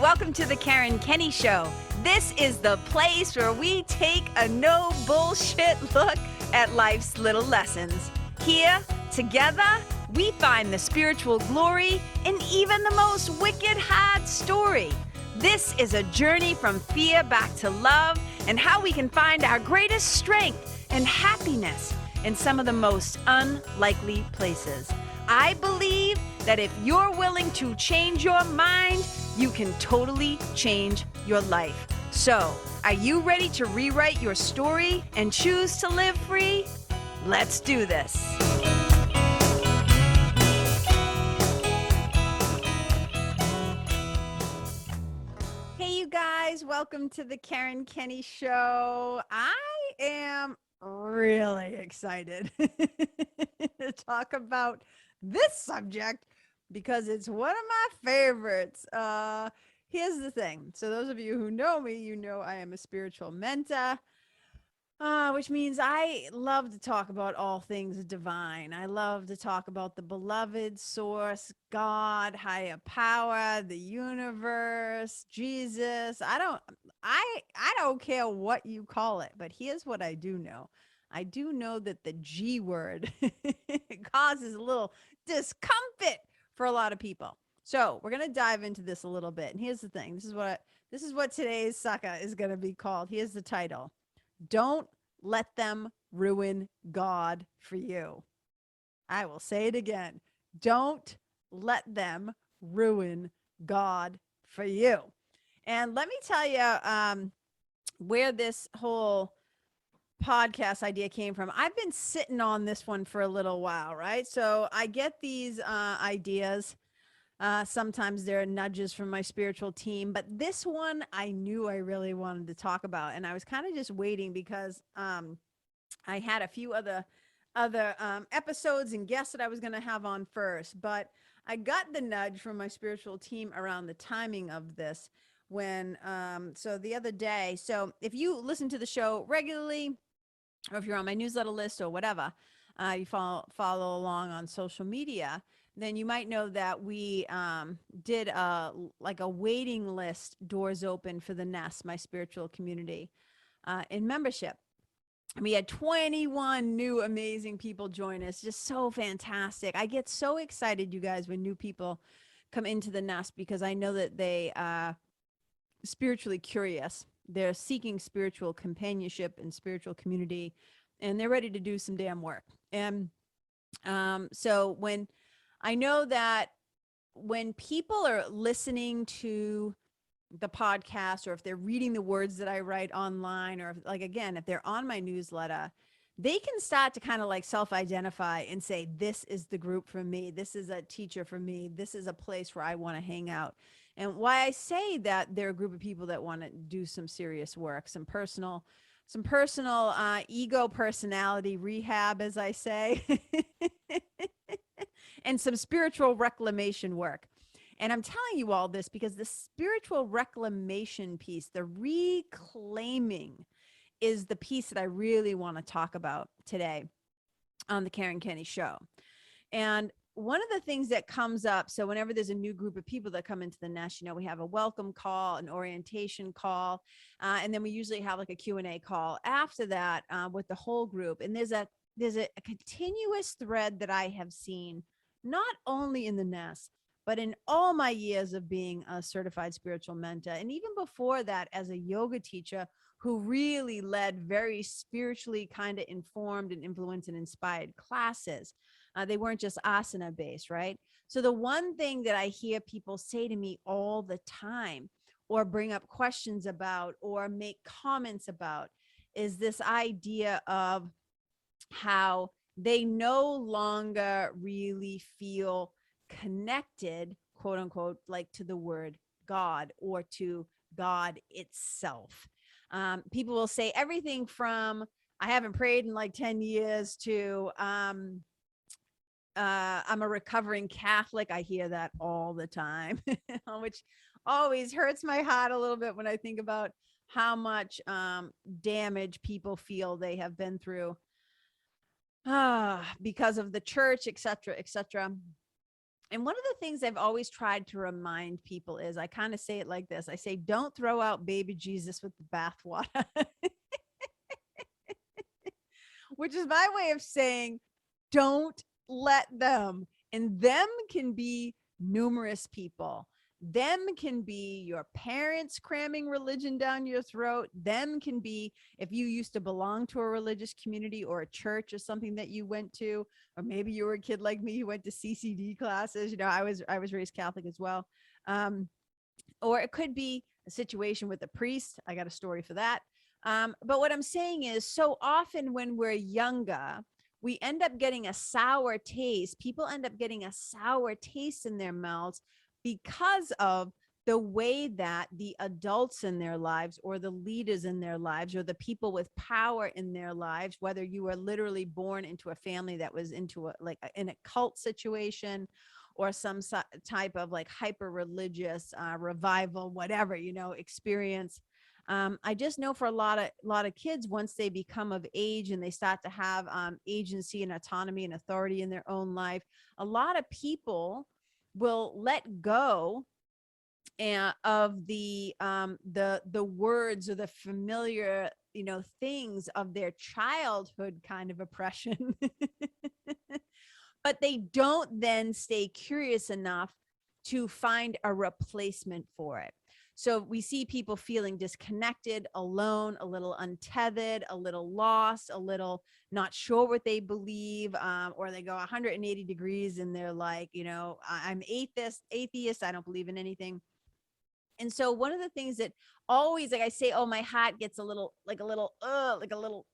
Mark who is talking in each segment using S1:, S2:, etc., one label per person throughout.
S1: Welcome to the Kenney Show. This is the place where we take a no bullshit look at life's little lessons. Here, together, we find the spiritual glory in even the most wicked hard story. This is a journey from fear back to love and how we can find our greatest strength and happiness in some of the most unlikely places. I believe that if you're willing to change your mind, you can totally change your life. So, are you ready to rewrite your story and choose to live free? Let's do this. Hey, you guys, welcome to the Kenney Show. I am really excited to talk about this subject because it's one of my favorites. Here's the thing. So those of you who know me, you know I am a spiritual mentor, which means I love to talk about all things divine. I love to talk about the beloved source, God, higher power, the universe, Jesus. I don't care what you call it, but here's what I do know. I do know that the G word causes a little discomfort for a lot of people. So we're going to dive into this a little bit. And here's the thing. This is what today's sucker is going to be called. Here's the title. Don't let them ruin God for you. I will say it again. Don't let them ruin God for you. And let me tell you where this whole podcast idea came from. I've been sitting on this one for a little while, right? So I get these ideas. Sometimes there are nudges from my spiritual team, but this one I knew I really wanted to talk about. And I was kind of just waiting because I had a few other episodes and guests that I was going to have on first, but I got the nudge from my spiritual team around the timing of this when, so the other day, so if you listen to the show regularly, or if you're on my newsletter list or whatever, you follow along on social media, then you might know that we did a waiting list, doors open for the Nest, my spiritual community, in membership. We had 21 new amazing people join us. Just so fantastic. I get so excited, you guys, when new people come into the Nest because I know that they are spiritually curious. They're seeking spiritual companionship and spiritual community, and they're ready to do some damn work. And so when I know that when people are listening to the podcast, or if they're reading the words that I write online, or if they're on my newsletter, they can start to kind of like self-identify and say, this is the group for me. This is a teacher for me. This is a place where I want to hang out. And why I say that they're a group of people that want to do some serious work, some personal ego personality rehab, as I say, and some spiritual reclamation work. And I'm telling you all this because the spiritual reclamation piece, the reclaiming, is the piece that I really want to talk about today on the Kenney Show. And one of the things that comes up, so whenever there's a new group of people that come into the Nest, we have a welcome call, an orientation call, and then we usually have like a Q&A call after that with the whole group. And there's a continuous thread that I have seen, not only in the Nest, but in all my years of being a certified spiritual mentor, and even before that as a yoga teacher who really led very spiritually kind of informed and influenced and inspired classes. They weren't just asana based, right? So the one thing that I hear people say to me all the time, or bring up questions about, or make comments about, is this idea of how they no longer really feel connected, quote unquote, like to the word God or to God itself. People will say everything from, I haven't prayed in like 10 years to, I'm a recovering Catholic. I hear that all the time, which always hurts my heart a little bit when I think about how much damage people feel they have been through because of the church, et cetera, et cetera. And one of the things I've always tried to remind people is I kind of say it like this. I say, don't throw out baby Jesus with the bathwater, which is my way of saying, don't let them. And them can be numerous people. Them can be your parents cramming religion down your throat. Them can be if you used to belong to a religious community or a church or something that you went to, or maybe you were a kid like me who went to CCD classes. You know, I was raised Catholic as well. Um, or it could be a situation with a priest. I got a story for that. But what I'm saying is, so often when we're younger, we end up getting a sour taste. People end up getting a sour taste in their mouths because of the way that the adults in their lives or the leaders in their lives or the people with power in their lives, whether you were literally born into a family that was into in a cult situation or some type of like hyper religious revival, whatever, experience. I just know for a lot of kids, once they become of age and they start to have agency and autonomy and authority in their own life, a lot of people will let go of the words or the familiar things of their childhood kind of oppression. But they don't then stay curious enough to find a replacement for it. So we see people feeling disconnected, alone, a little untethered, a little lost, a little not sure what they believe, or they go 180 degrees and they're like, I'm atheist, I don't believe in anything. And so one of the things that always, like I say, oh, my heart gets a little little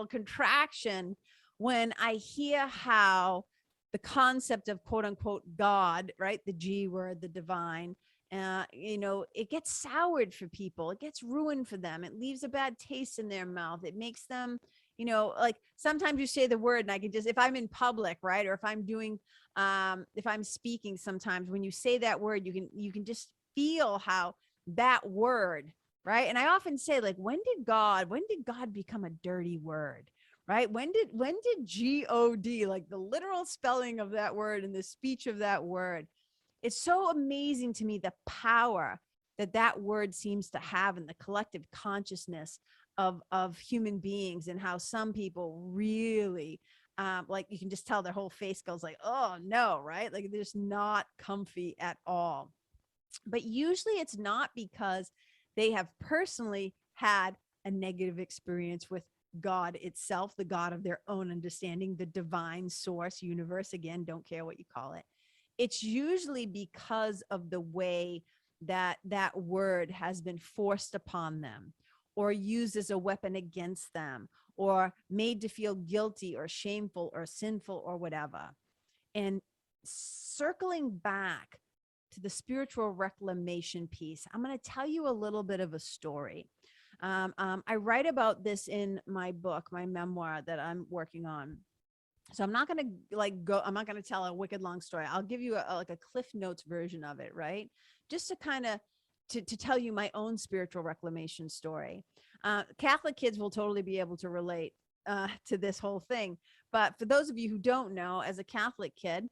S1: contraction when I hear how the concept of quote unquote God, right? The G word, the divine, it gets soured for people. It gets ruined for them. It leaves a bad taste in their mouth. It makes them, like sometimes you say the word and I can just, if I'm in public, right? Or if I'm doing, if I'm speaking, sometimes when you say that word, you can just feel how that word, right? And I often say, like, when did God become a dirty word? Right? When did God, like the literal spelling of that word and the speech of that word, it's so amazing to me the power that word seems to have in the collective consciousness of human beings, and how some people really like you can just tell their whole face goes like, oh no, right? Like they're just not comfy at all. But usually it's not because they have personally had a negative experience with God itself, the God of their own understanding, the divine source, universe, again, don't care what you call it. It's usually because of the way that word has been forced upon them or used as a weapon against them or made to feel guilty or shameful or sinful or whatever. And circling back to the spiritual reclamation piece, I'm going to tell you a little bit of a story. I write about this in my book, my memoir that I'm working on. So I'm not going to I'm not going to tell a wicked long story. I'll give you a Cliff Notes version of it, right? Just to kind of to tell you my own spiritual reclamation story. Catholic kids will totally be able to relate to this whole thing. But for those of you who don't know, as a Catholic kid,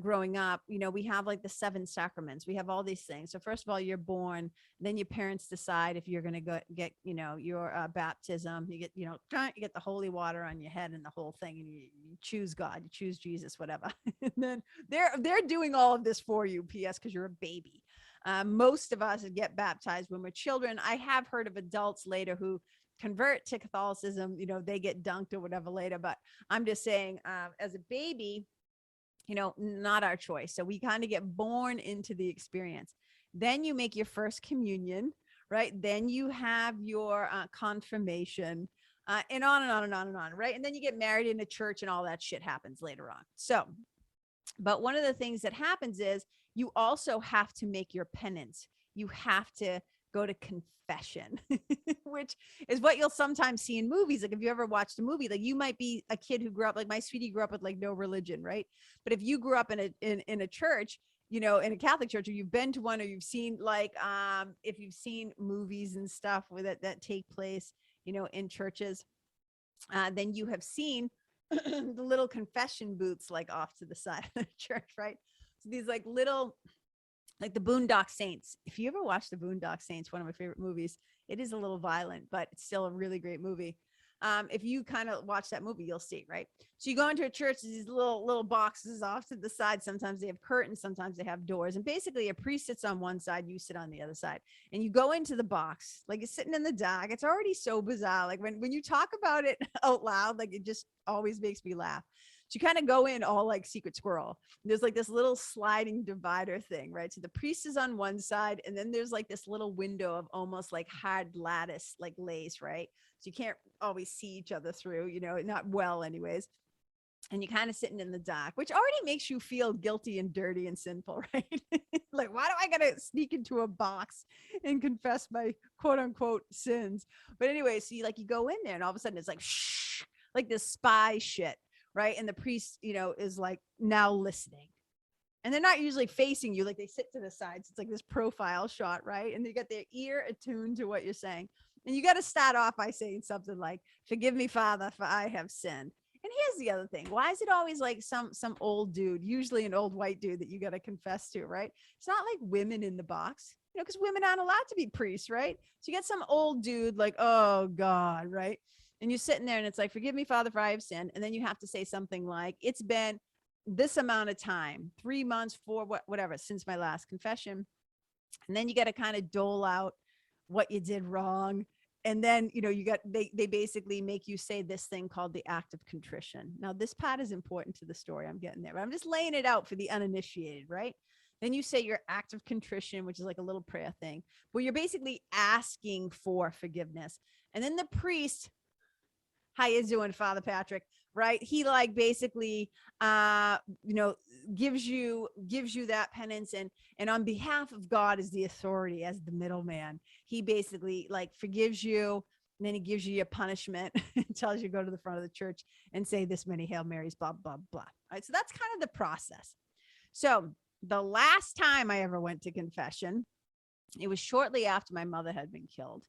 S1: growing up, we have like the 7 sacraments. We have all these things. So first of all, you're born, then your parents decide if you're going to go get, your baptism. You get, you get the holy water on your head and the whole thing, and you choose God, you choose Jesus, whatever. And then they're doing all of this for you, P.S., because you're a baby. Most of us get baptized when we're children. I have heard of adults later who convert to Catholicism, they get dunked or whatever later. But I'm just saying, as a baby, not our choice. So we kind of get born into the experience. Then you make your first communion, right? Then you have your confirmation, and on and on and on and on, right? And then you get married in a church and all that shit happens later on. So, but one of the things that happens is you also have to make your penance. You have to go to confession, which is what you'll sometimes see in movies. Like if you ever watched a movie, like you might be a kid who grew up, like my sweetie grew up with like no religion, right? But if you grew up in a church, in a Catholic church, or you've been to one, or you've seen like, if you've seen movies and stuff with that take place, in churches, then you have seen the little confession booths like off to the side of the church, right? So these like little, like the Boondock Saints. If you ever watch the Boondock Saints, one of my favorite movies, it is a little violent, but it's still a really great movie. If you kind of watch that movie, you'll see, right? So you go into a church, these little boxes off to the side. Sometimes they have curtains, sometimes they have doors. And basically a priest sits on one side, you sit on the other side. And you go into the box, like you're sitting in the dark. It's already so bizarre. Like when you talk about it out loud, like it just always makes me laugh. So you kind of go in all like Secret Squirrel. There's like this little sliding divider thing, right? So the priest is on one side, and then there's like this little window of almost like hard lattice, like lace, right? So you can't always see each other through, not well anyways. And you're kind of sitting in the dark, which already makes you feel guilty and dirty and sinful, right? Like, why do I gotta sneak into a box and confess my quote unquote sins? But anyway, so you go in there and all of a sudden it's like, shh, like this spy shit, right? And the priest, is like now listening. And they're not usually facing you, like they sit to the sides. It's like this profile shot, right? And they got their ear attuned to what you're saying. And you got to start off by saying something like, "Forgive me, Father, for I have sinned." And here's the other thing. Why is it always like some old dude, usually an old white dude that you got to confess to, right? It's not like women in the box, because women aren't allowed to be priests, right? So you get some old dude like, "Oh God," right? And you're sitting there and it's like, "Forgive me, Father, for I have sinned." And then you have to say something like, "It's been this amount of time, 3 months, 4, whatever, since my last confession." And then you got to kind of dole out what you did wrong. And then, they basically make you say this thing called the act of contrition. Now, this part is important to the story. I'm getting there, but I'm just laying it out for the uninitiated, right? Then you say your act of contrition, which is like a little prayer thing, where you're basically asking for forgiveness. And then the priest, "How you doing, Father Patrick?" Right? He like basically, gives you that penance, and on behalf of God as the authority, as the middleman, he basically like forgives you. And then he gives you your punishment and tells you to go to the front of the church and say this many Hail Marys, blah, blah, blah. All right. So that's kind of the process. So the last time I ever went to confession, it was shortly after my mother had been killed.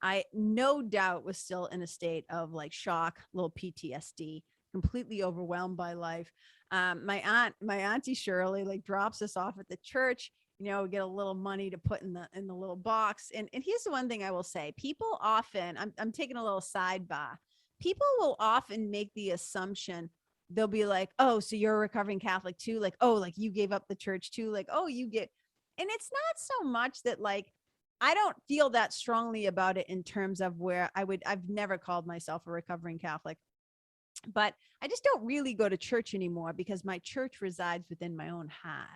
S1: I no doubt was still in a state of like shock, little PTSD, completely overwhelmed by life. My auntie Shirley like drops us off at the church. We get a little money to put in the little box. And here's the one thing I will say: people often, I'm taking a little sidebar. People will often make the assumption, they'll be like, "Oh, so you're a recovering Catholic too? Like, oh, like you gave up the church too? Like, oh, you get," and it's not so much that like I don't feel that strongly about it in terms of where I've never called myself a recovering Catholic, but I just don't really go to church anymore because my church resides within my own heart.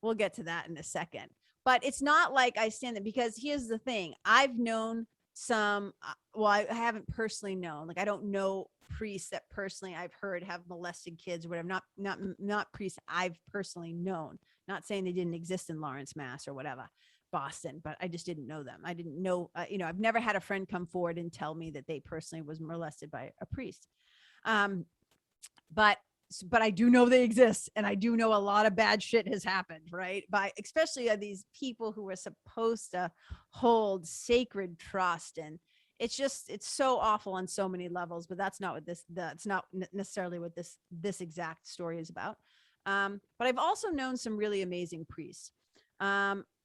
S1: We'll get to that in a second, but it's not like I stand there, because here's the thing. I've known some, well, I haven't personally known, like I don't know priests that personally I've heard have molested kids or whatever. Not priests I've personally known. Not saying they didn't exist in Lawrence, Mass or whatever, Boston, but I just didn't know them. I didn't know, I've never had a friend come forward and tell me that they personally was molested by a priest. But I do know they exist, and I do know a lot of bad shit has happened, right? By especially these people who were supposed to hold sacred trust, and it's so awful on so many levels. But that's not necessarily what this exact story is about. But I've also known some really amazing priests.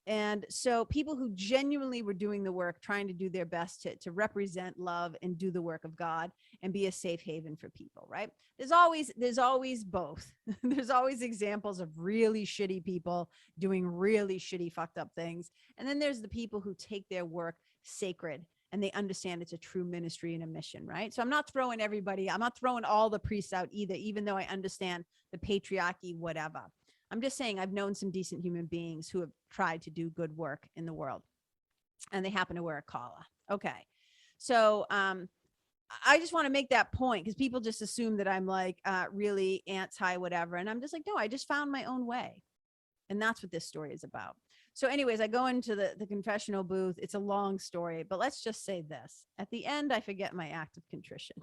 S1: And so people who genuinely were doing the work, trying to do their best to represent love and do the work of God and be a safe haven for people, right? There's always both. There's always examples of really shitty people doing really shitty, fucked up things. And then there's the people who take their work sacred and they understand it's a true ministry and a mission, right? So I'm not throwing all the priests out either, even though I understand the patriarchy, whatever. I'm just saying I've known some decent human beings who have tried to do good work in the world, and they happen to wear a collar. Okay. So I just want to make that point, because people just assume that I'm like really anti whatever. And I'm just like, no, I just found my own way. And that's what this story is about. So anyways, I go into the confessional booth. It's a long story, but let's just say this. At the end, I forget my act of contrition.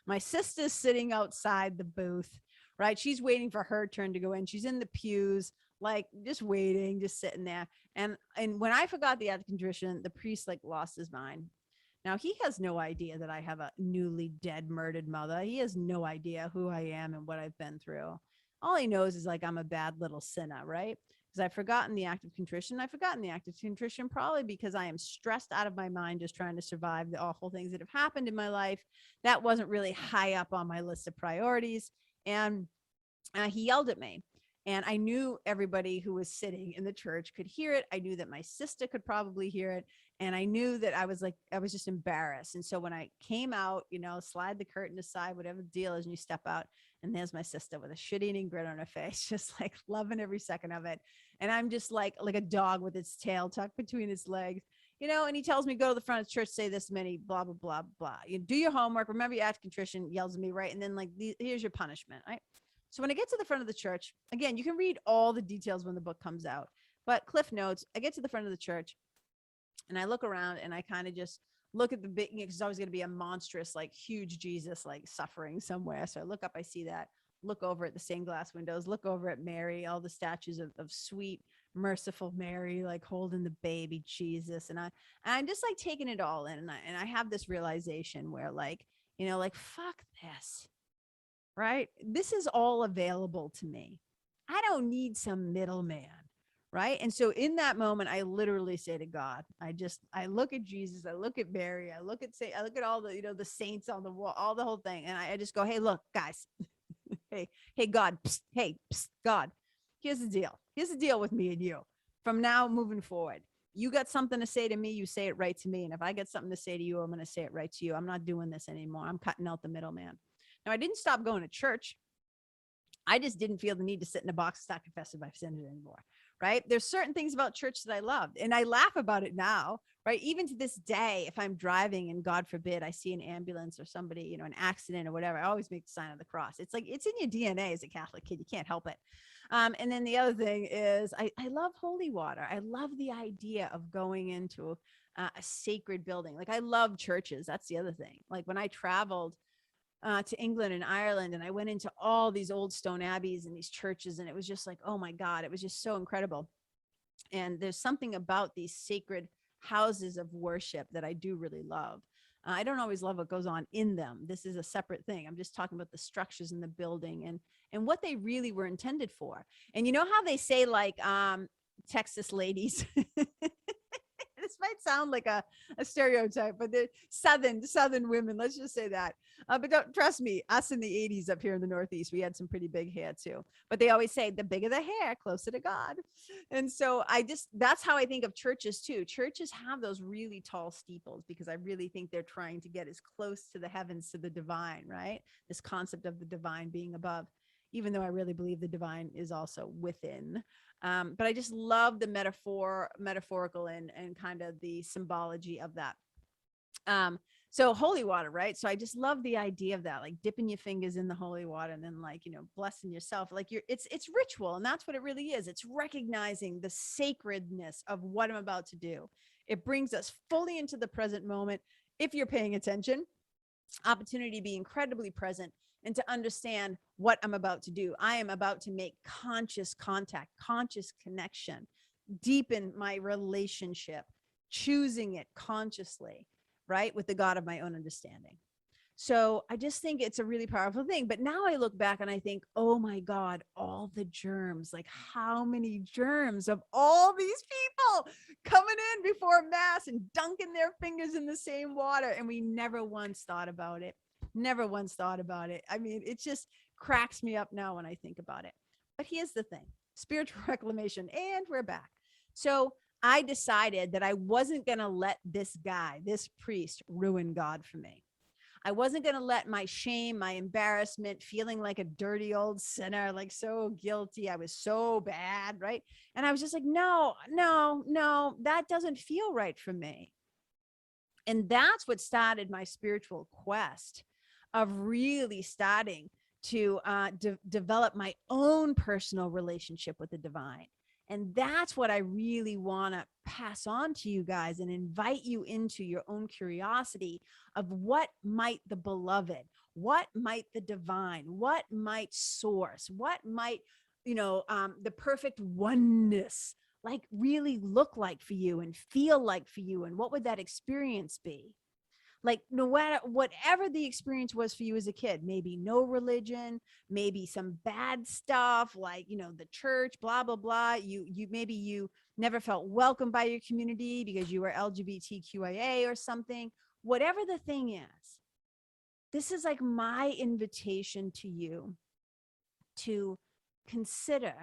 S1: My sister's sitting outside the booth, right? She's waiting for her turn to go in. She's in the pews, like just waiting, just sitting there. And when I forgot the act of contrition, the priest like lost his mind. Now he has no idea that I have a newly dead, murdered mother. He has no idea who I am and what I've been through. All he knows is like I'm a bad little sinner, right? Because I've forgotten the act of contrition. I've forgotten the act of contrition probably because I am stressed out of my mind just trying to survive the awful things that have happened in my life. That wasn't really high up on my list of priorities. And he yelled at me. And I knew everybody who was sitting in the church could hear it. I knew that my sister could probably hear it. And I knew that I was just embarrassed. And so when I came out, slide the curtain aside, whatever the deal is, and you step out, and there's my sister with a shit-eating grin on her face, just like loving every second of it. And I'm just like a dog with its tail tucked between its legs, and he tells me, go to the front of the church, say this many, blah, blah, blah, blah. You do your homework. Remember your act of contrition, yells at me, right? And then here's your punishment, right? So when I get to the front of the church, again, you can read all the details when the book comes out, but Cliff Notes, I get to the front of the church and I look around and I kind of just look at the big, because it's always going to be a monstrous, like huge Jesus, like suffering somewhere. So I look up, I see that, look over at the stained glass windows, look over at Mary, all the statues of sweet, merciful Mary, like holding the baby Jesus. And I'm just like taking it all in. And I have this realization where like fuck this. Right? This is all available to me. I don't need some middleman. Right. And so in that moment, I literally say to God, I look at Jesus, I look at Mary, I look at all the, the saints on the wall, all the whole thing. And I just go, hey, look, guys, hey, God, psst, hey, psst, God, here's the deal. Here's the deal with me and you from now moving forward. You got something to say to me, you say it right to me. And if I got something to say to you, I'm going to say it right to you. I'm not doing this anymore. I'm cutting out the middleman. Now, I didn't stop going to church. I just didn't feel the need to sit in a box and start confessing my sins anymore, right? There's certain things about church that I loved, and I laugh about it now, right? Even to this day, if I'm driving and God forbid I see an ambulance or somebody, an accident or whatever, I always make the sign of the cross. It's like it's in your DNA as a Catholic kid. You can't help it. And then the other thing is I love holy water. I love the idea of going into a sacred building. Like I love churches. That's the other thing. Like when I traveled to England and Ireland, and I went into all these old stone abbeys and these churches, and it was just like, oh my God, it was just so incredible. And there's something about these sacred houses of worship that I do really love. I don't always love what goes on in them. This is a separate thing. I'm just talking about the structures in the building and what they really were intended for. And you know how they say like Texas ladies this might sound like a stereotype, but they're Southern women. Let's just say that. But don't trust me, us in the 80s up here in the Northeast, we had some pretty big hair too. But they always say the bigger the hair, closer to God. And so that's how I think of churches too. Churches have those really tall steeples because I really think they're trying to get as close to the heavens, to the divine, right? This concept of the divine being above, even though I really believe the divine is also within. But I just love the metaphorical and kind of the symbology of that. So holy water, right? So I just love the idea of that, like dipping your fingers in the holy water and then like, blessing yourself. Like it's ritual. And that's what it really is. It's recognizing the sacredness of what I'm about to do. It brings us fully into the present moment. If you're paying attention, opportunity to be incredibly present and to understand what I'm about to do. I am about to make conscious contact, conscious connection, deepen my relationship, choosing it consciously, right? With the God of my own understanding. So I just think it's a really powerful thing. But now I look back and I think, oh my God, all the germs, like how many germs of all these people coming in before mass and dunking their fingers in the same water. And we never once thought about it. Never once thought about it. I mean, it just cracks me up now when I think about it. But here's the thing, spiritual reclamation, and we're back. So I decided that I wasn't going to let this guy, this priest, ruin God for me. I wasn't going to let my shame, my embarrassment, feeling like a dirty old sinner, like so guilty. I was so bad, right? And I was just like, no, that doesn't feel right for me. And that's what started my spiritual quest of really starting to develop my own personal relationship with the divine. And that's what I really want to pass on to you guys and invite you into your own curiosity of what might the beloved, what might the divine, what might source, what might, the perfect oneness really look like for you and feel like for you. And what would that experience be? like no matter whatever the experience was for you as a kid, maybe no religion, maybe some bad stuff like, the church, blah, blah, blah. Maybe you never felt welcome by your community because you were LGBTQIA or something, whatever the thing is. This is like my invitation to you to consider.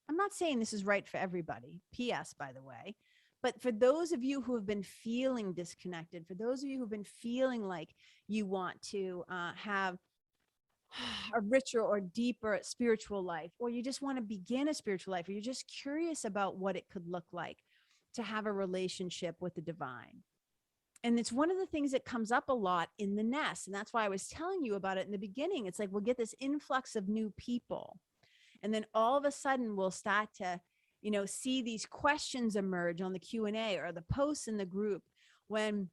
S1: I'm not saying this is right for everybody. PS, by the way. But for those of you who have been feeling disconnected, for those of you who've been feeling like you want to have a richer or deeper spiritual life, or you just want to begin a spiritual life, or you're just curious about what it could look like to have a relationship with the divine. And it's one of the things that comes up a lot in the nest. And that's why I was telling you about it in the beginning. It's like we'll get this influx of new people. And then all of a sudden we'll start to, see these questions emerge on the Q&A or the posts in the group, when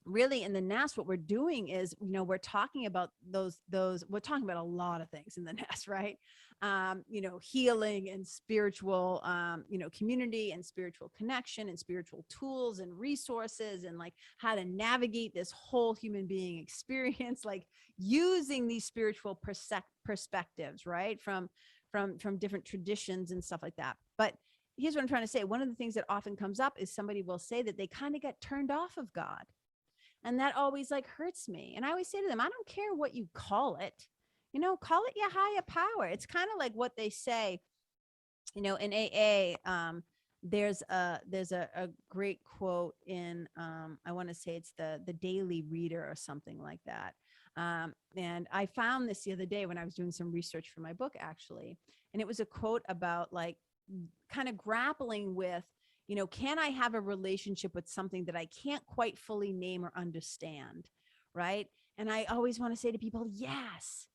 S1: really in the nest, what we're doing is, we're talking about we're talking about a lot of things in the nest, right? Healing and spiritual, community and spiritual connection and spiritual tools and resources, and like how to navigate this whole human being experience, like using these spiritual perspectives, right? From different traditions and stuff like that. But here's what I'm trying to say. One of the things that often comes up is somebody will say that they kind of got turned off of God. And that always like hurts me. And I always say to them, I don't care what you call it, call it your higher power. It's kind of like what they say, in AA. There's a great quote in, I want to say it's the Daily Reader or something like that. And I found this the other day when I was doing some research for my book, actually. And it was a quote about like kind of grappling with, can I have a relationship with something that I can't quite fully name or understand? Right. And I always want to say to people, yes,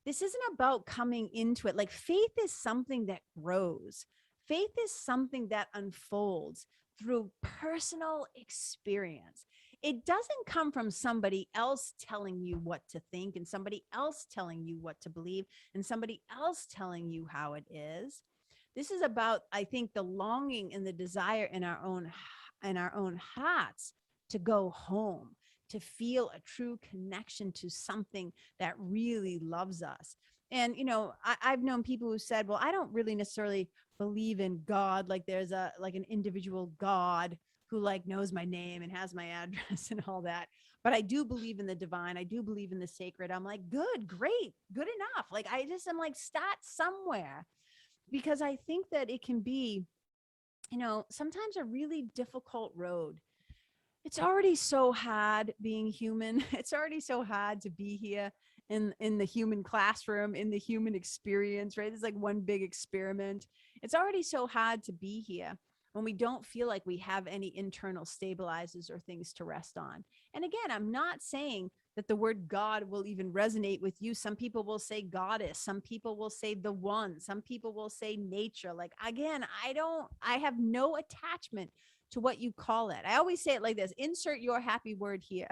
S1: this isn't about coming into it. Like faith is something that grows. Faith is something that unfolds through personal experience. It doesn't come from somebody else telling you what to think and somebody else telling you what to believe and somebody else telling you how it is. This is about, I think, the longing and the desire in our own hearts to go home, to feel a true connection to something that really loves us. And, I've known people who said, well, I don't really necessarily believe in God. Like there's an individual God who like knows my name and has my address and all that. But I do believe in the divine. I do believe in the sacred. I'm like, good, great, good enough. Like, I just am like, start somewhere, because I think that it can be, sometimes a really difficult road. It's already so hard being human. It's already so hard to be here in the human classroom, in the human experience, right? It's like one big experiment. It's already so hard to be here when we don't feel like we have any internal stabilizers or things to rest on. And again, I'm not saying that the word God will even resonate with you. Some people will say goddess. Some people will say the one. Some people will say nature. Like, again, I have no attachment to what you call it. I always say it like this: insert your happy word here.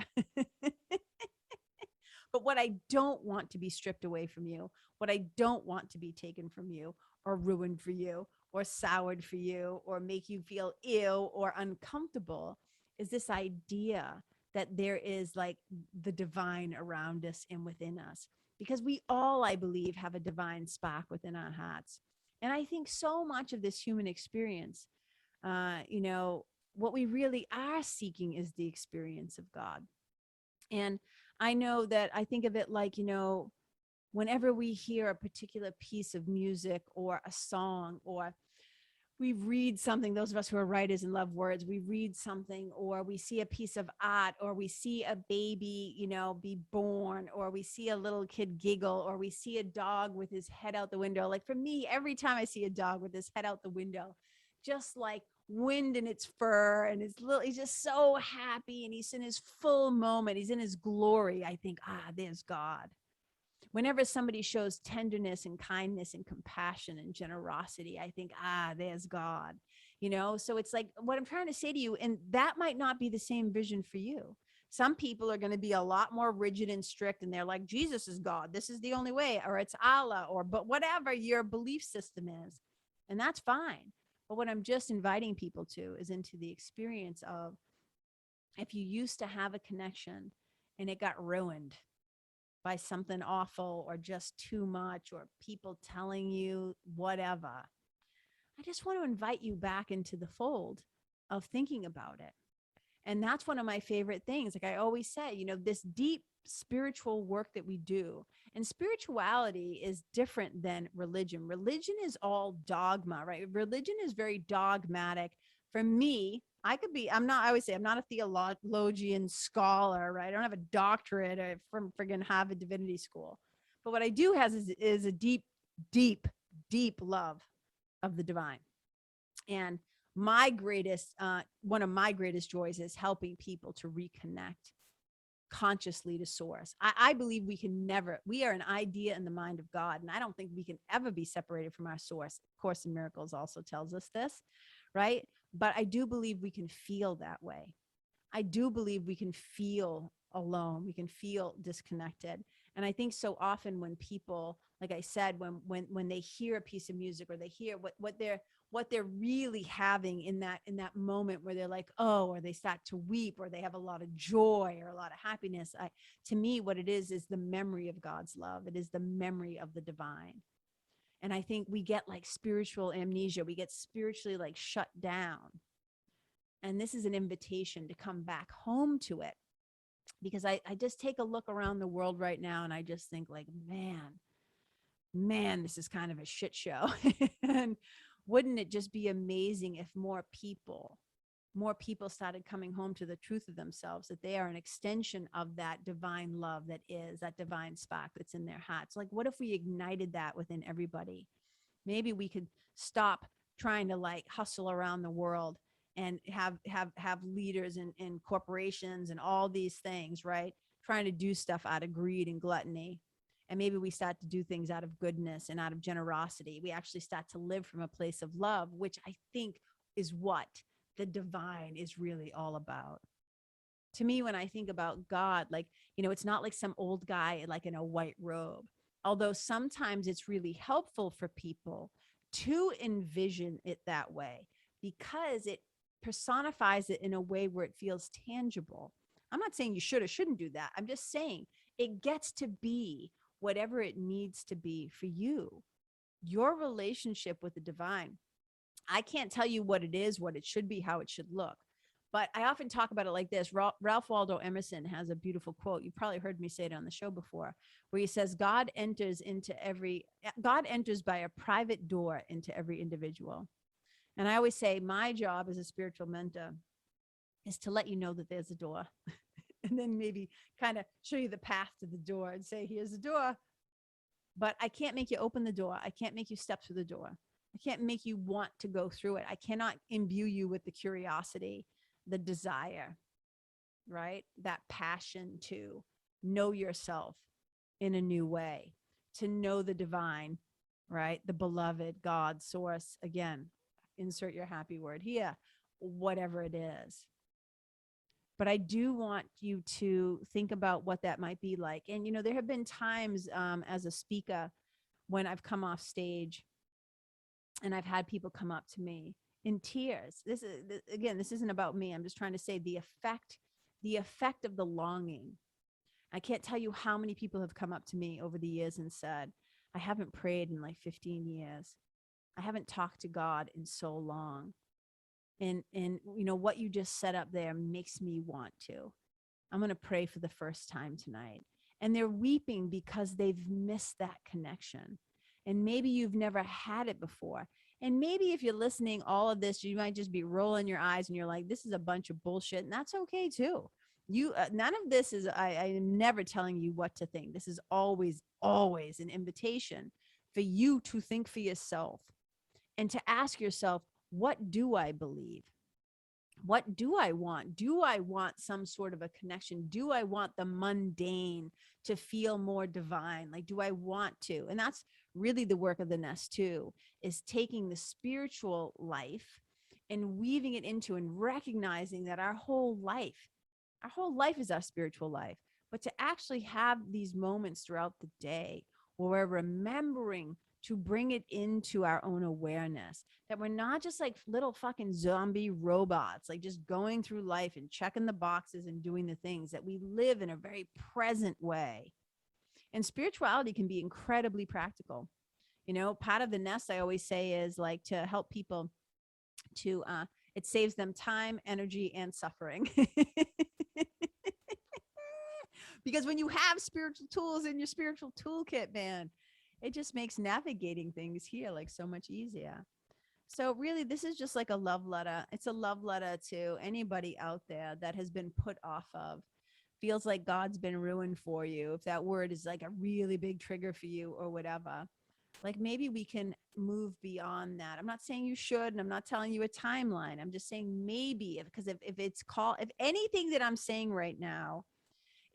S1: But what I don't want to be stripped away from you, what I don't want to be taken from you or ruined for you or soured for you or make you feel ill or uncomfortable, is this idea that there is like the divine around us and within us. Because we all, I believe, have a divine spark within our hearts. And I think so much of this human experience, what we really are seeking is the experience of God. And I know that I think of it like, whenever we hear a particular piece of music or a song, or we read something, those of us who are writers and love words, we read something, or we see a piece of art, or we see a baby, be born, or we see a little kid giggle, or we see a dog with his head out the window. Like for me, every time I see a dog with his head out the window, just like wind in its fur, and he's just so happy, and he's in his full moment, he's in his glory. I think, there's God. Whenever somebody shows tenderness and kindness and compassion and generosity, I think, there's God, So it's like what I'm trying to say to you, and that might not be the same vision for you. Some people are going to be a lot more rigid and strict, and they're like, Jesus is God. This is the only way, or it's Allah, but whatever your belief system is. And that's fine. But what I'm just inviting people to is into the experience of if you used to have a connection and it got ruined by something awful or just too much or people telling you whatever, I just want to invite you back into the fold of thinking about it. And that's one of my favorite things. Like I always say, this deep spiritual work that we do, and spirituality is different than religion. Religion is all dogma, right? Religion is very dogmatic. For me, I always say, I'm not a theologian scholar, right? I don't have a doctorate from friggin' Harvard Divinity School. But what I do has is a deep, deep, deep love of the divine. And one of my greatest joys is helping people to reconnect consciously to source. I believe we are an idea in the mind of God. And I don't think we can ever be separated from our source. Course in Miracles also tells us this, right? But I do believe we can feel that way. I do believe we can feel alone. We can feel disconnected. And I think so often when people, like I said, when they hear a piece of music or they hear what they're really having in that moment where they're like, oh, or they start to weep, or they have a lot of joy or a lot of happiness. To me, what it is the memory of God's love. It is the memory of the divine. And I think we get like spiritual amnesia. We get spiritually like shut down. And this is an invitation to come back home to it. Because I just take a look around the world right now and I just think like, man, this is kind of a shit show. And wouldn't it just be amazing if more people started coming home to the truth of themselves, that they are an extension of that divine love that divine spark that's in their hearts. Like, what if we ignited that within everybody? Maybe we could stop trying to like hustle around the world and have leaders and corporations and all these things, right? Trying to do stuff out of greed and gluttony. And maybe we start to do things out of goodness and out of generosity. We actually start to live from a place of love, which I think is what the divine is really all about. To me, when I think about God, like, it's not like some old guy like in a white robe. Although sometimes it's really helpful for people to envision it that way because it personifies it in a way where it feels tangible. I'm not saying you should or shouldn't do that. I'm just saying it gets to be whatever it needs to be for you. Your relationship with the divine. I can't tell you what it is, what it should be, how it should look. But I often talk about it like this. Ralph Waldo Emerson has a beautiful quote. You've probably heard me say it on the show before, where he says, God enters by a private door into every individual. And I always say my job as a spiritual mentor is to let you know that there's a door and then maybe kind of show you the path to the door and say, here's the door. But I can't make you open the door. I can't make you step through the door. I can't make you want to go through it. I cannot imbue you with the curiosity, the desire, right? That passion to know yourself in a new way, to know the divine, right? The beloved, God, source. Again, insert your happy word here, whatever it is. But I do want you to think about what that might be like. And, there have been times as a speaker when I've come off stage and I've had people come up to me in tears. This isn't about me. I'm just trying to say the effect of the longing. I can't tell you how many people have come up to me over the years and said, I haven't prayed in like 15 years. I haven't talked to God in so long. And what you just set up there makes me want to. I'm going to pray for the first time tonight. And they're weeping because they've missed that connection. And maybe you've never had it before. And maybe if you're listening all of this, you might just be rolling your eyes and you're like, this is a bunch of bullshit. And that's okay too. None of this is, I am never telling you what to think. This is always an invitation for you to think for yourself and to ask yourself, what do I believe? What do I want? Do I want some sort of a connection? Do I want the mundane to feel more divine? Like, do I want to? And that's really the work of the nest too, is taking the spiritual life and weaving it into and recognizing that our whole life is our spiritual life. But to actually have these moments throughout the day where we're remembering to bring it into our own awareness, that we're not just like little fucking zombie robots, like just going through life and checking the boxes and doing the things, that we live in a very present way. And spirituality can be incredibly practical. You know, part of the nest, I always say, is like to help people to, it saves them time, energy, and suffering. Because when you have spiritual tools in your spiritual toolkit, man, it just makes navigating things here like so much easier. So really, this is just like a love letter. It's a love letter to anybody out there that has been put off of, feels like God's been ruined for you. If that word is like a really big trigger for you or whatever, like maybe we can move beyond that. I'm not saying you should, and I'm not telling you a timeline. I'm just saying maybe, because if it's called, if anything that I'm saying right now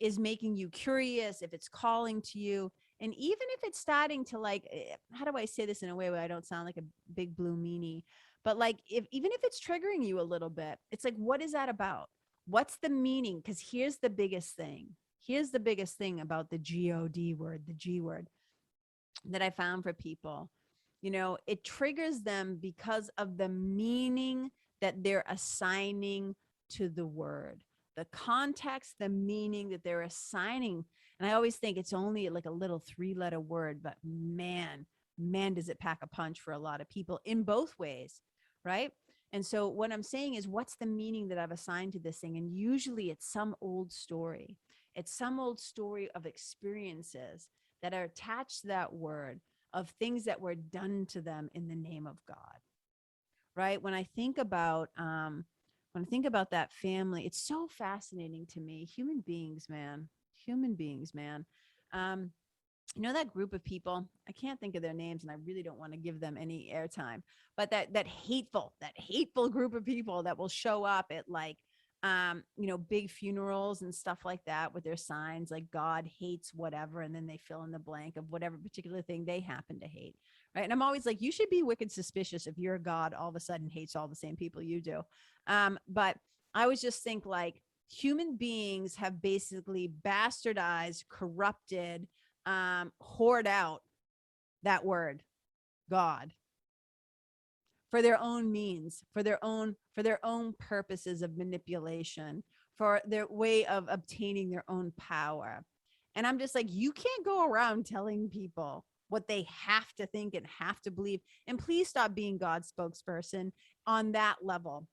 S1: is making you curious, if it's calling to you, and even if it's starting to like, how do I say this in a way where I don't sound like a big blue meanie, but like, if even if it's triggering you a little bit, it's like, what is that about? What's the meaning? Because here's the biggest thing. Here's the biggest thing about the God word, the G word, that I found for people. You know, it triggers them because of the meaning that they're assigning to the word, the context, the meaning that they're assigning. And I always think it's only like a little 3-letter word, but man, does it pack a punch for a lot of people in both ways, right? And so what I'm saying is, what's the meaning that I've assigned to this thing? And usually it's some old story. It's some old story of experiences that are attached to that word, of things that were done to them in the name of God, right? When I think about that family, it's so fascinating to me. Human beings, man. You know, that group of people, I can't think of their names, and I really don't want to give them any airtime, but that hateful group of people that will show up at like, you know, big funerals and stuff like that with their signs like God hates whatever, and then they fill in the blank of whatever particular thing they happen to hate, right? And I'm always like, you should be wicked suspicious if your God all of a sudden hates all the same people you do. But I always just think like, human beings have basically bastardized, corrupted, hoard out that word, God, for their own means, for their own purposes of manipulation, for their way of obtaining their own power. And I'm just like, you can't go around telling people what they have to think and have to believe. And please stop being God's spokesperson on that level.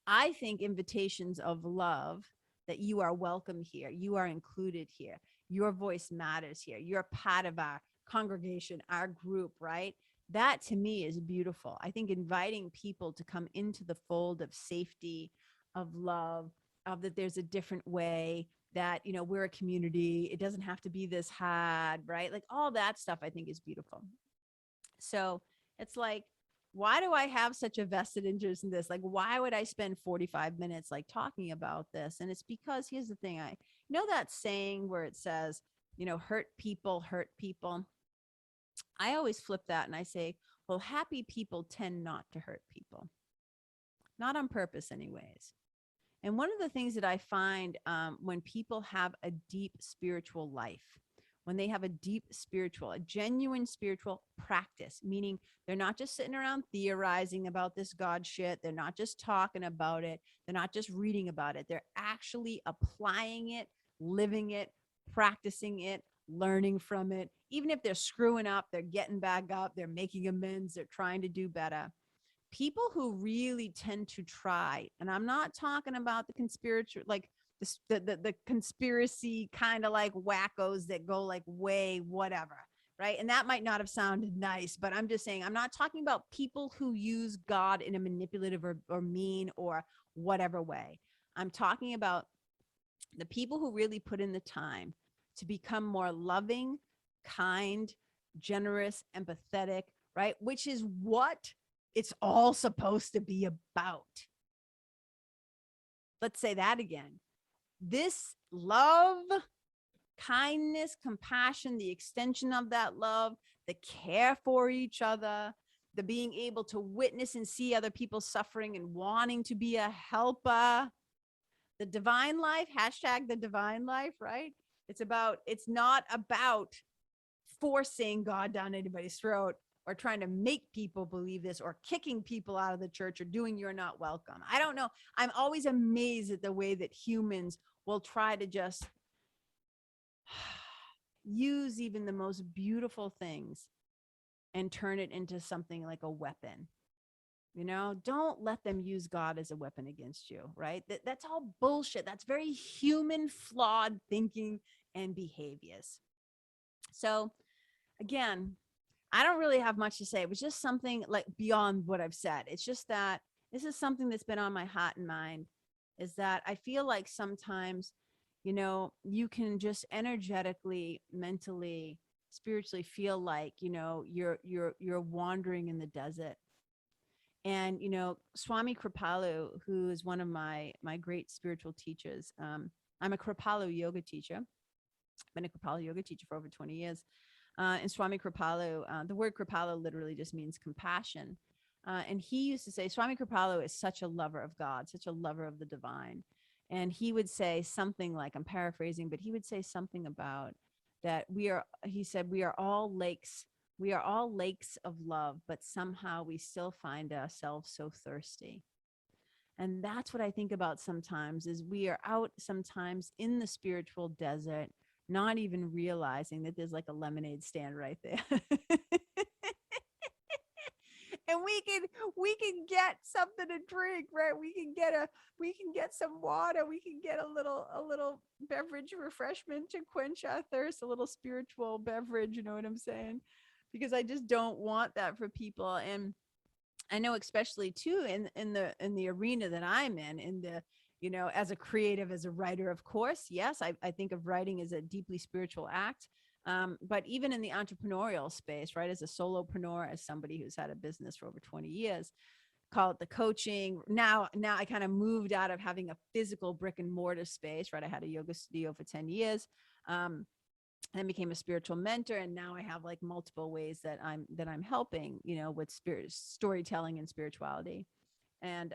S1: I think invitations of love, that you are welcome here, you are included here, your voice matters here, you're part of our congregation, our group, right? That to me is beautiful. I think inviting people to come into the fold of safety, of love, of that there's a different way, that, you know, we're a community, it doesn't have to be this hard, right? Like all that stuff I think is beautiful. So it's like, why do I have such a vested interest in this? Like, why would I spend 45 minutes like talking about this? And it's because here's the thing. I know that saying where it says, you know, hurt people hurt people. I always flip that and I say, well, happy people tend not to hurt people, not on purpose anyways. And one of the things that I find, when people have a deep spiritual life, when they have a genuine spiritual practice, meaning they're not just sitting around theorizing about this God shit. They're not just talking about it. They're not just reading about it. They're actually applying it, living it, practicing it, learning from it. Even if they're screwing up, they're getting back up, they're making amends, they're trying to do better. People who really tend to try, and I'm not talking about the conspiracy, like the conspiracy kind of like wackos that go like way whatever, right? And that might not have sounded nice, but I'm just saying, I'm not talking about people who use God in a manipulative or mean or whatever way. I'm talking about the people who really put in the time to become more loving, kind, generous, empathetic, right? Which is what it's all supposed to be about. Let's say that again. This love, kindness, compassion, the extension of that love, the care for each other, the being able to witness and see other people suffering and wanting to be a helper, the divine life, hashtag the divine life, right? It's not about forcing God down anybody's throat or trying to make people believe this or kicking people out of the church or doing you're not welcome. I don't know. I'm always amazed at the way that humans will try to just use even the most beautiful things and turn it into something like a weapon. You know, don't let them use God as a weapon against you, right? That's all bullshit. That's very human, flawed thinking and behaviors. So again, I don't really have much to say. It was just something like beyond what I've said. It's just that this is something that's been on my heart and mind, is that I feel like sometimes, you know, you can just energetically, mentally, spiritually feel like, you know, you're wandering in the desert. And, you know, Swami Kripalu, who is one of my great spiritual teachers, I'm a Kripalu yoga teacher. I've been a Kripalu yoga teacher for over 20 years. And Swami Kripalu, the word Kripalu literally just means compassion. And he used to say, Swami Kripalu is such a lover of God, such a lover of the divine. And he would say something like, I'm paraphrasing, but he would say something about that he said, we are all lakes of love, but somehow we still find ourselves so thirsty. And that's what I think about sometimes, is we are out sometimes in the spiritual desert, not even realizing that there's like a lemonade stand right there. And we can get something to drink, right? We can get some water, we can get a little beverage refreshment to quench our thirst, a little spiritual beverage, you know what I'm saying? Because I just don't want that for people. And I know, especially too in the arena that I'm in the, you know, as a creative, as a writer, of course, yes, I think of writing as a deeply spiritual act. But even in the entrepreneurial space, right, as a solopreneur, as somebody who's had a business for over 20 years, call it the coaching. Now I kind of moved out of having a physical brick and mortar space, right? I had a yoga studio for 10 years. And became a spiritual mentor, and now I have like multiple ways that I'm helping, you know, with storytelling and spirituality. And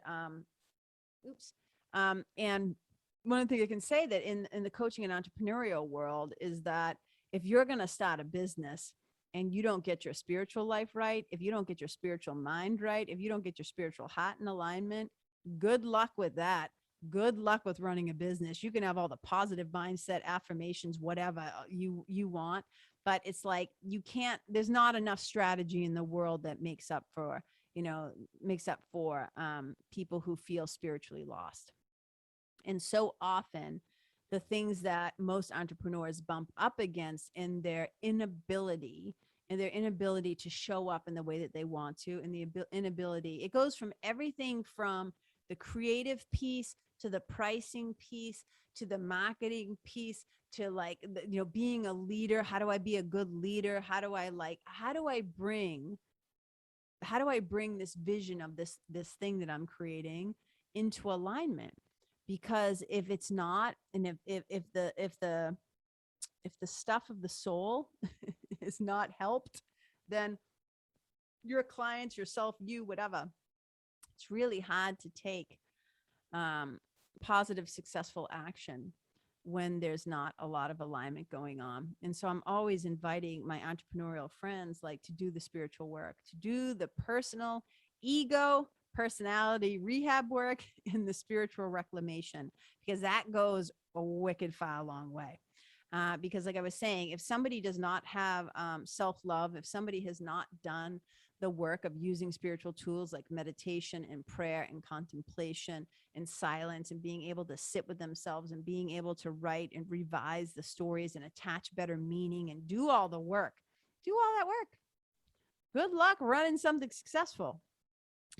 S1: and one of the things I can say that in the coaching and entrepreneurial world is that if you're going to start a business and you don't get your spiritual life right, if you don't get your spiritual mind right, if you don't get your spiritual heart in alignment, good luck with that. Good luck with running a business. You can have all the positive mindset, affirmations, whatever you want, but it's like you can't, there's not enough strategy in the world that makes up for people who feel spiritually lost. And so often the things that most entrepreneurs bump up against in their inability to show up in the way that they want to, and the inability, it goes from everything from the creative piece to the pricing piece to the marketing piece to like, you know, being a leader. How do I be a good leader? How do I bring this vision of this thing that I'm creating into alignment? Because if it's not, and if the stuff of the soul is not helped, then your clients, yourself, you, whatever, it's really hard to take positive, successful action when there's not a lot of alignment going on. And so I'm always inviting my entrepreneurial friends like to do the spiritual work, to do the personal ego, personality rehab work in the spiritual reclamation, because that goes a wicked far long way. Because like I was saying, if somebody does not have self-love, if somebody has not done the work of using spiritual tools like meditation and prayer and contemplation and silence and being able to sit with themselves and being able to write and revise the stories and attach better meaning and do all the work, do all that work, good luck running something successful.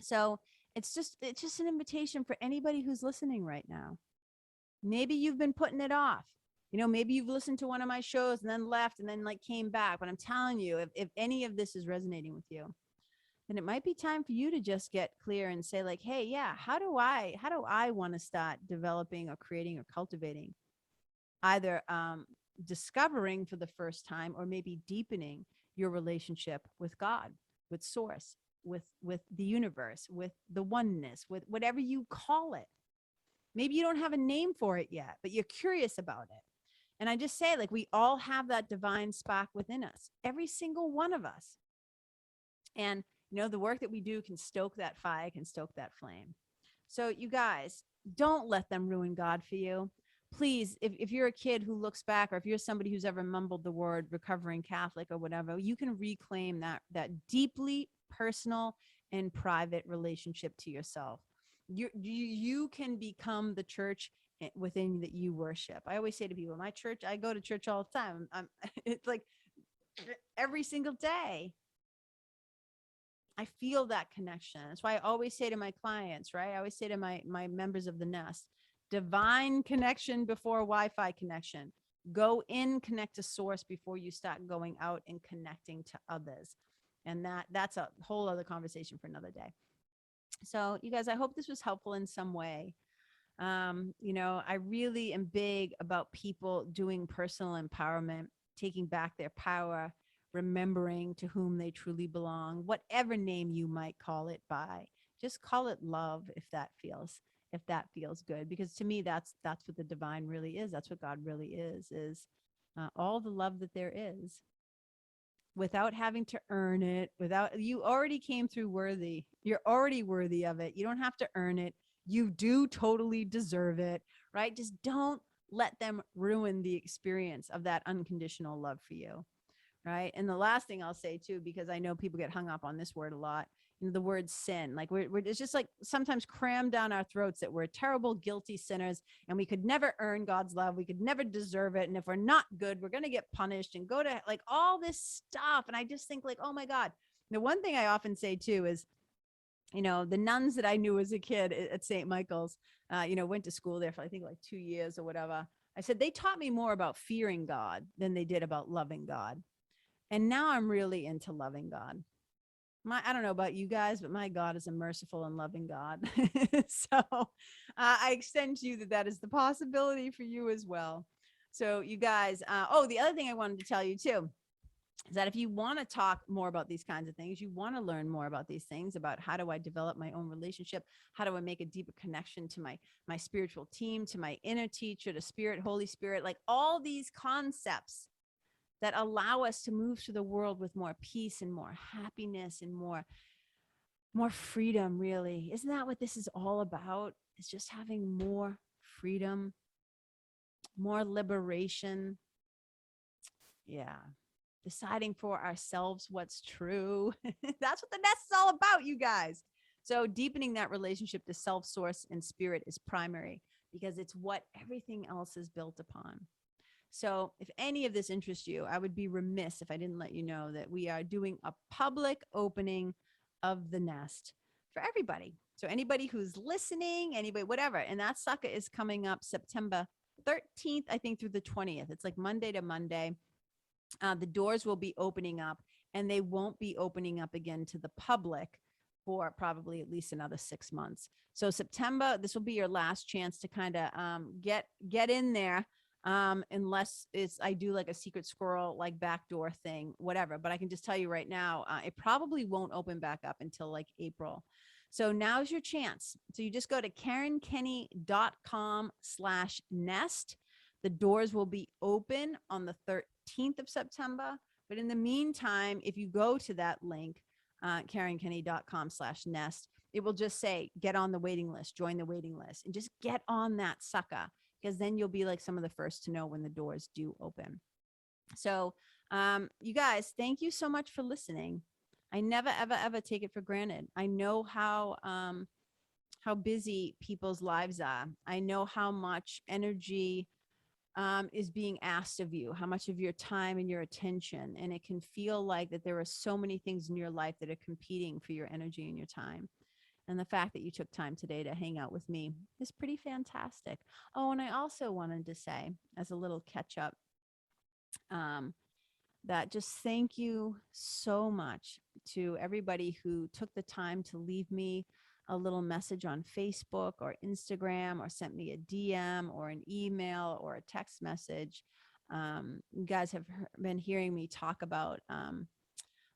S1: So it's just an invitation for anybody who's listening right now. Maybe you've been putting it off. You know, maybe you've listened to one of my shows and then left and then like came back. But I'm telling you, if any of this is resonating with you, then it might be time for you to just get clear and say like, hey, yeah, how do I want to start developing or creating or cultivating, either discovering for the first time or maybe deepening your relationship with God, with source, with the universe, with the oneness, with whatever you call it. Maybe you don't have a name for it yet, but you're curious about it. And I just say, like, we all have that divine spark within us, every single one of us. And, the work that we do can stoke that fire, can stoke that flame. So, you guys, don't let them ruin God for you. Please, if you're a kid who looks back, or if you're somebody who's ever mumbled the word recovering Catholic or whatever, you can reclaim that deeply personal and private relationship to yourself. You can become the church within that you worship. I always say to people, my church, I go to church all the time. It's like every single day. I feel that connection. That's why I always say to my clients, right? I always say to my members of the nest, divine connection before Wi-Fi connection. Go in, connect to source before you start going out and connecting to others. And that's a whole other conversation for another day. So you guys, I hope this was helpful in some way. I really am big about people doing personal empowerment, taking back their power, remembering to whom they truly belong, whatever name you might call it by. Just call it love if that feels good. Because to me, that's what the divine really is. That's what God really is all the love that there is, without having to earn it, without, you already came through worthy. You're already worthy of it. You don't have to earn it. You do totally deserve it, right? Just don't let them ruin the experience of that unconditional love for you, right? And the last thing I'll say too, because I know people get hung up on this word a lot, the word sin. Like it's just like sometimes crammed down our throats that we're terrible, guilty sinners, and we could never earn God's love. We could never deserve it. And if we're not good, we're going to get punished and go to like all this stuff. And I just think like, oh my God. The one thing I often say too is, the nuns that I knew as a kid at St. Michael's, went to school there for, I think, like 2 years or whatever. I said, they taught me more about fearing God than they did about loving God. And now I'm really into loving God. I don't know about you guys, but my God is a merciful and loving God. So I extend to you that is the possibility for you as well. So you guys, the other thing I wanted to tell you too, is that if you want to talk more about these kinds of things, you want to learn more about these things, about how do I develop my own relationship? How do I make a deeper connection to my spiritual team, to my inner teacher, to Spirit, Holy Spirit, like all these concepts that allow us to move through the world with more peace and more happiness and more freedom, really. Isn't that what this is all about? It's just having more freedom, more liberation. Yeah. Deciding for ourselves what's true. That's what the nest is all about, you guys. So deepening that relationship to self, source, and spirit is primary, because it's what everything else is built upon. So if any of this interests you, I would be remiss if I didn't let you know that we are doing a public opening of the nest for everybody. So anybody who's listening, anybody, whatever. And that sucker is coming up September 13th, I think, through the 20th. It's like Monday to Monday. The doors will be opening up, and they won't be opening up again to the public for probably at least another 6 months. So September, this will be your last chance to kind of get in there. Unless I do like a secret squirrel, like backdoor thing, whatever. But I can just tell you right now, it probably won't open back up until like April. So now's your chance. So you just go to KarenKenney.com/nest. The doors will be open on the 13th of September. But in the meantime, if you go to that link, KarenKenney.com/nest, it will just say, get on the waiting list, join the waiting list, and just get on that sucker, because then you'll be like some of the first to know when the doors do open. So you guys, thank you so much for listening. I never, ever, ever take it for granted. I know how busy people's lives are. I know how much energy is being asked of you, how much of your time and your attention. And it can feel like that there are so many things in your life that are competing for your energy and your time. And the fact that you took time today to hang out with me is pretty fantastic. Oh, and I also wanted to say, as a little catch up, that just thank you so much to everybody who took the time to leave me a little message on Facebook or Instagram, or sent me a DM or an email or a text message. You guys have been hearing me talk about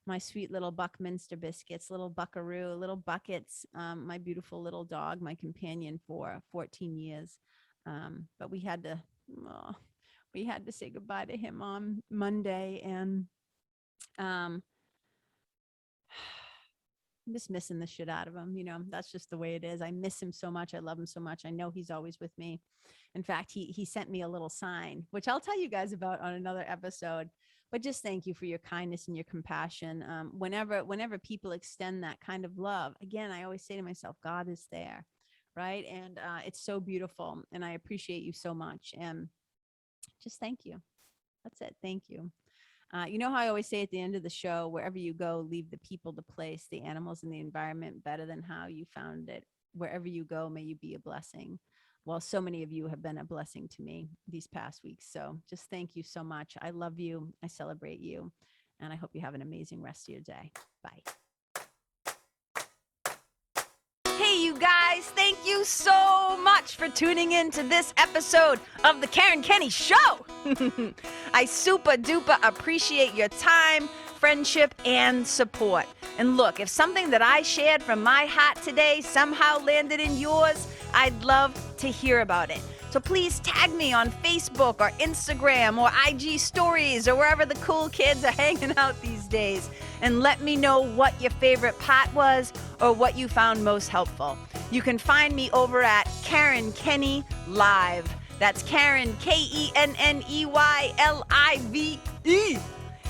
S1: my sweet little Buckminster biscuits, little Buckaroo, little Buckets, my beautiful little dog, my companion for 14 years. But we had to we had to say goodbye to him on Monday, and I'm just missing the shit out of him. That's just the way it is. I miss him so much. I love him so much. I know he's always with me. In fact, he sent me a little sign, which I'll tell you guys about on another episode. But just thank you for your kindness and your compassion. Whenever people extend that kind of love, again, I always say to myself, God is there, right? And it's so beautiful, and I appreciate you so much. And just thank you. That's it. Thank you. You know how I always say at the end of the show, wherever you go, leave the people, the place, the animals, and the environment better than how you found it. Wherever you go, may you be a blessing. Well, so many of you have been a blessing to me these past weeks. So just thank you so much. I love you. I celebrate you. And I hope you have an amazing rest of your day. Bye. Hey, you guys, thank you so much for tuning in to this episode of the Karen Kenney Show. I super duper appreciate your time, friendship, and support. And look, if something that I shared from my heart today somehow landed in yours, I'd love to hear about it. So please tag me on Facebook or Instagram or IG stories or wherever the cool kids are hanging out these days, and let me know what your favorite part was or what you found most helpful. You can find me over at Karen Kenney Live. That's Karen, KENNEYLIVE.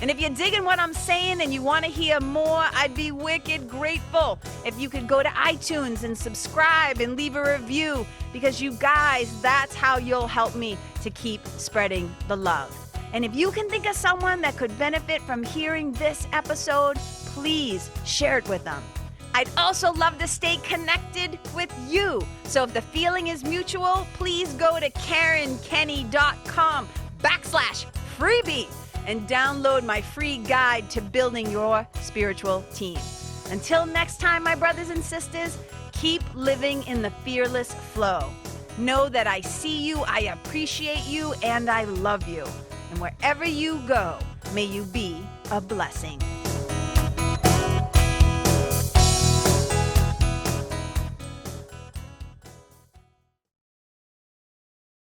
S1: And if you're digging what I'm saying and you want to hear more, I'd be wicked grateful if you could go to iTunes and subscribe and leave a review, because you guys, that's how you'll help me to keep spreading the love. And if you can think of someone that could benefit from hearing this episode, please share it with them. I'd also love to stay connected with you. So if the feeling is mutual, please go to KarenKenney.com/freebie and download my free guide to building your spiritual team. Until next time, my brothers and sisters, keep living in the fearless flow. Know that I see you, I appreciate you, and I love you. And wherever you go, may you be a blessing.